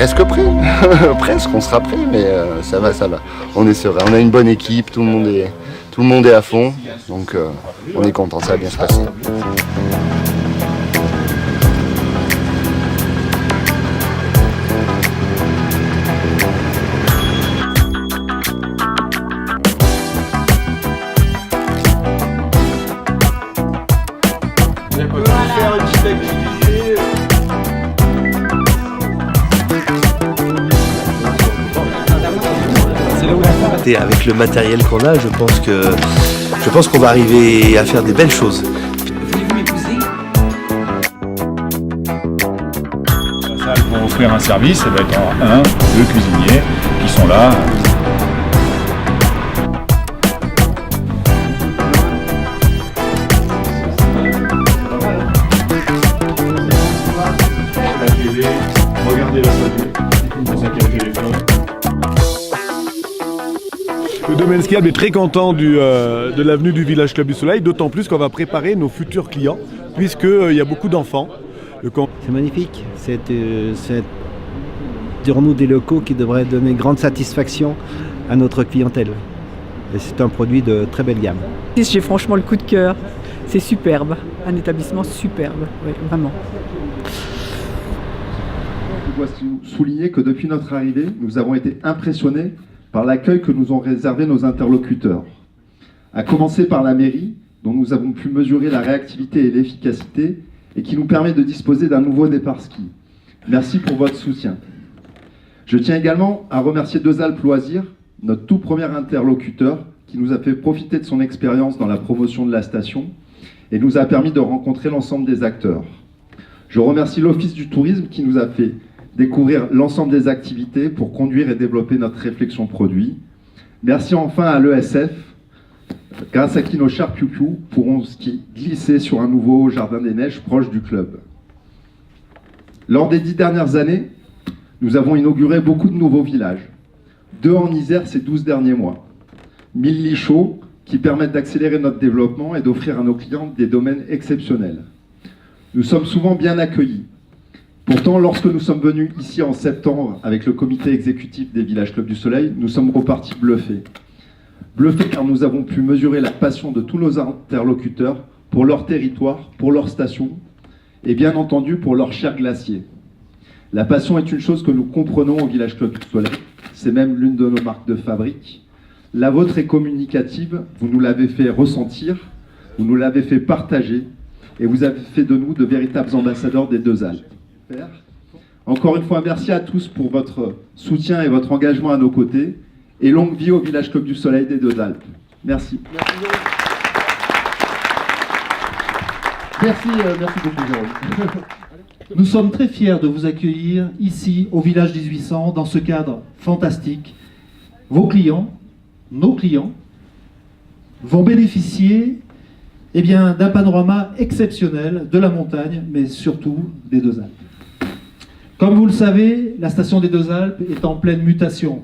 presque prêt. Presque, on sera prêt, mais ça va. On est serein, on a une bonne équipe, tout le monde est à fond, donc on est content, ça va bien se passer. Avec le matériel qu'on a, je pense qu'on va arriver à faire des belles choses. Voulez-vous m'épouser ? La salle pour offrir un service, ça va être un ou deux cuisiniers qui sont là. La télé, regardez la salle, ça qui a le téléphone. Le domaine skiable est très content de l'avenue du Village Club du Soleil, d'autant plus qu'on va préparer nos futurs clients, puisqu'il y a beaucoup d'enfants. C'est magnifique, c'est dirons-nous des locaux qui devraient donner grande satisfaction à notre clientèle. Et c'est un produit de très belle gamme. J'ai franchement le coup de cœur, c'est superbe, un établissement superbe, oui, vraiment. Je dois souligner que depuis notre arrivée, nous avons été impressionnés par l'accueil que nous ont réservé nos interlocuteurs. À commencer par la mairie, dont nous avons pu mesurer la réactivité et l'efficacité, et qui nous permet de disposer d'un nouveau départ ski. Merci pour votre soutien. Je tiens également à remercier Deux Alpes Loisirs, notre tout premier interlocuteur, qui nous a fait profiter de son expérience dans la promotion de la station, et nous a permis de rencontrer l'ensemble des acteurs. Je remercie l'Office du tourisme qui nous a fait découvrir l'ensemble des activités pour conduire et développer notre réflexion produit. Merci enfin à l'ESF, grâce à qui nos chars Piu-Piu pourront glisser sur un nouveau jardin des neiges proche du club. Lors des 10 dernières années, nous avons inauguré beaucoup de nouveaux villages. 2 en Isère ces 12 derniers mois. 1000 lits chauds qui permettent d'accélérer notre développement et d'offrir à nos clients des domaines exceptionnels. Nous sommes souvent bien accueillis. Pourtant, lorsque nous sommes venus ici en septembre avec le comité exécutif des Villages Club du Soleil, nous sommes repartis bluffés. Bluffés car nous avons pu mesurer la passion de tous nos interlocuteurs pour leur territoire, pour leur station et bien entendu pour leur cher glacier. La passion est une chose que nous comprenons au Village Club du Soleil, c'est même l'une de nos marques de fabrique. La vôtre est communicative, vous nous l'avez fait ressentir, vous nous l'avez fait partager et vous avez fait de nous de véritables ambassadeurs des Deux Alpes. Encore une fois, merci à tous pour votre soutien et votre engagement à nos côtés. Et longue vie au Village Club du Soleil des Deux Alpes. Merci. Merci beaucoup, Jérôme. Nous sommes très fiers de vous accueillir ici, au Village 1800, dans ce cadre fantastique. Vos clients, nos clients, vont bénéficier d'un panorama exceptionnel de la montagne, mais surtout des Deux Alpes. Comme vous le savez, la station des Deux Alpes est en pleine mutation,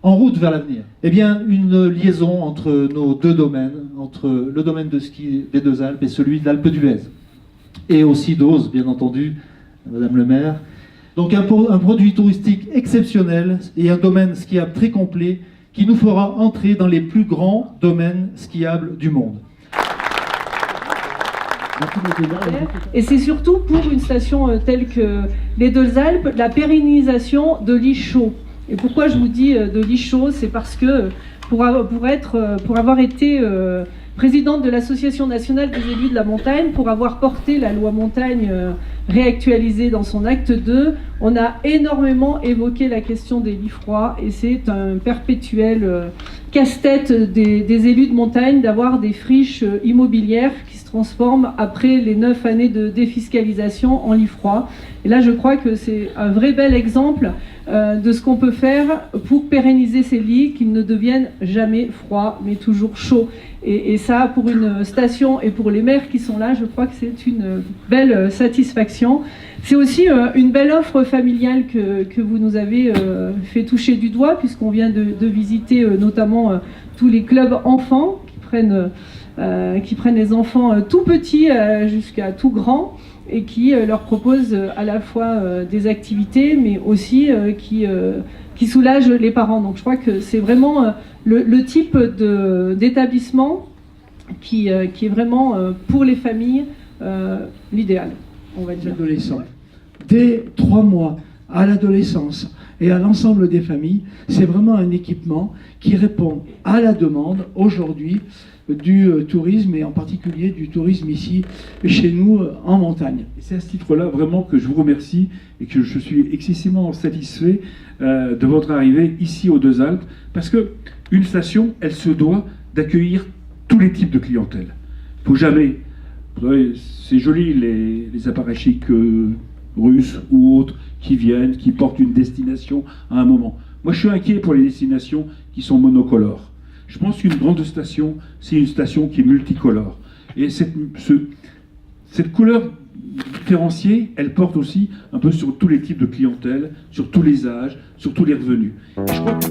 en route vers l'avenir. Une liaison entre nos deux domaines, entre le domaine de ski des Deux Alpes et celui de l'Alpe d'Huez. Et aussi d'Auze, bien entendu, Madame le maire. Donc un produit touristique exceptionnel et un domaine skiable très complet qui nous fera entrer dans les plus grands domaines skiables du monde. Et c'est surtout pour une station telle que les Deux Alpes, la pérennisation de lits chauds. Et pourquoi je vous dis de lits chauds, c'est parce que pour avoir été présidente de l'Association nationale des élus de la montagne, pour avoir porté la loi montagne réactualisée dans son acte 2, on a énormément évoqué la question des lits froids et c'est un perpétuel casse-tête des élus de montagne d'avoir des friches immobilières qui se transforment après les 9 années de défiscalisation en lits froids. Et là, je crois que c'est un vrai bel exemple de ce qu'on peut faire pour pérenniser ces lits, qu'ils ne deviennent jamais froids, mais toujours chauds. Et ça, pour une station et pour les maires qui sont là, je crois que c'est une belle satisfaction. C'est aussi une belle offre familiale que vous nous avez fait toucher du doigt, puisqu'on vient de visiter notamment tous les clubs enfants qui prennent qui prennent les enfants tout petits jusqu'à tout grands et qui leur proposent à la fois des activités, mais aussi qui soulagent les parents. Donc je crois que c'est vraiment le type d'établissement qui est vraiment pour les familles l'idéal, on va dire. Adolescents. Dès 3 mois à l'adolescence et à l'ensemble des familles, c'est vraiment un équipement qui répond à la demande aujourd'hui du tourisme et en particulier du tourisme ici chez nous en montagne. C'est à ce titre-là vraiment que je vous remercie et que je suis excessivement satisfait de votre arrivée ici aux Deux Alpes, parce que une station, elle se doit d'accueillir tous les types de clientèle. Il ne faut jamais, vous savez, c'est joli les apparatchiks russes ou autres qui viennent, qui portent une destination à un moment. Moi je suis inquiet pour les destinations qui sont monocolores. Je pense qu'une grande station, c'est une station qui est multicolore. Et cette couleur différenciée, elle porte aussi un peu sur tous les types de clientèle, sur tous les âges, sur tous les revenus. Et je crois que...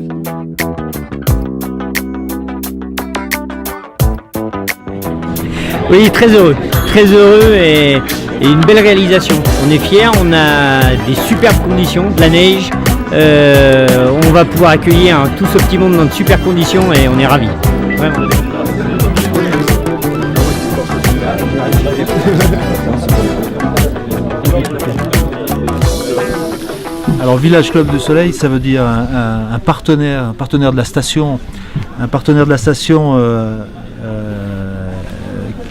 Oui, très heureux et une belle réalisation. On est fiers, on a des superbes conditions, de la neige, on va pouvoir accueillir tout ce petit monde dans de super conditions et on est ravis. Vraiment. Alors Village Club du Soleil, ça veut dire un partenaire de la station,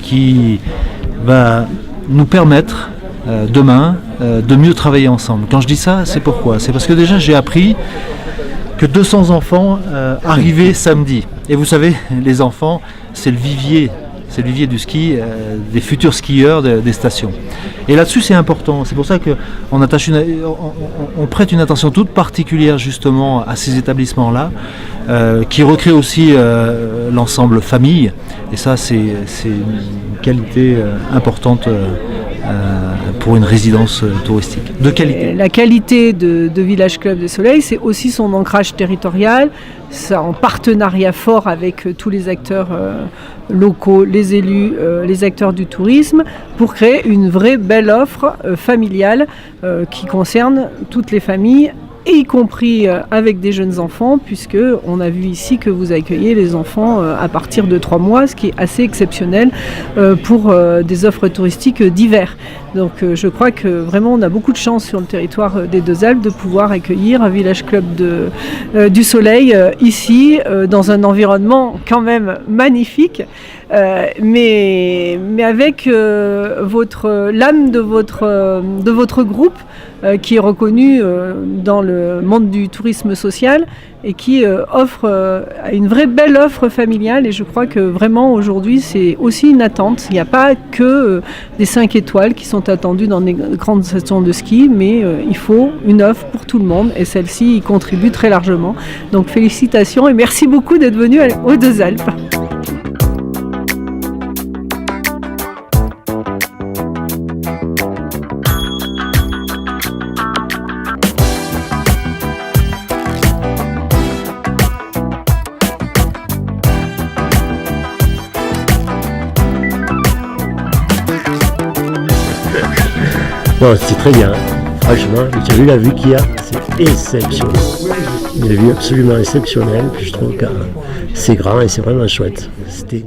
qui va nous permettre demain de mieux travailler ensemble. Quand je dis ça, c'est pourquoi? C'est parce que déjà j'ai appris que 200 enfants arrivaient samedi. Et vous savez, les enfants, c'est le vivier du ski, des futurs skieurs des stations. Et là-dessus, c'est important. C'est pour ça qu'on on prête une attention toute particulière justement à ces établissements-là, qui recréent aussi l'ensemble famille. Et ça, c'est une qualité importante pour une résidence touristique. De qualité. La qualité de Village Club du Soleil, c'est aussi son ancrage territorial, ça en partenariat fort avec tous les acteurs locaux, les élus, les acteurs du tourisme, pour créer une vraie belle offre familiale qui concerne toutes les familles, y compris avec des jeunes enfants, puisque on a vu ici que vous accueillez les enfants à partir de 3 mois, ce qui est assez exceptionnel pour des offres touristiques d'hiver. Donc je crois que vraiment on a beaucoup de chance sur le territoire des Deux Alpes de pouvoir accueillir un Village Club du Soleil ici, dans un environnement quand même magnifique. Mais avec l'âme de votre groupe qui est reconnu dans le monde du tourisme social et qui offre une vraie belle offre familiale. Et je crois que vraiment aujourd'hui c'est aussi une attente. Il n'y a pas que des 5 étoiles qui sont attendues dans des grandes stations de ski, mais il faut une offre pour tout le monde et celle-ci y contribue très largement. Donc félicitations et merci beaucoup d'être venu aux Deux Alpes. Non, c'est très bien, franchement, tu as vu la vue qu'il y a, c'est exceptionnel. Une vue absolument exceptionnelle, puis je trouve que c'est grand et c'est vraiment chouette. C'était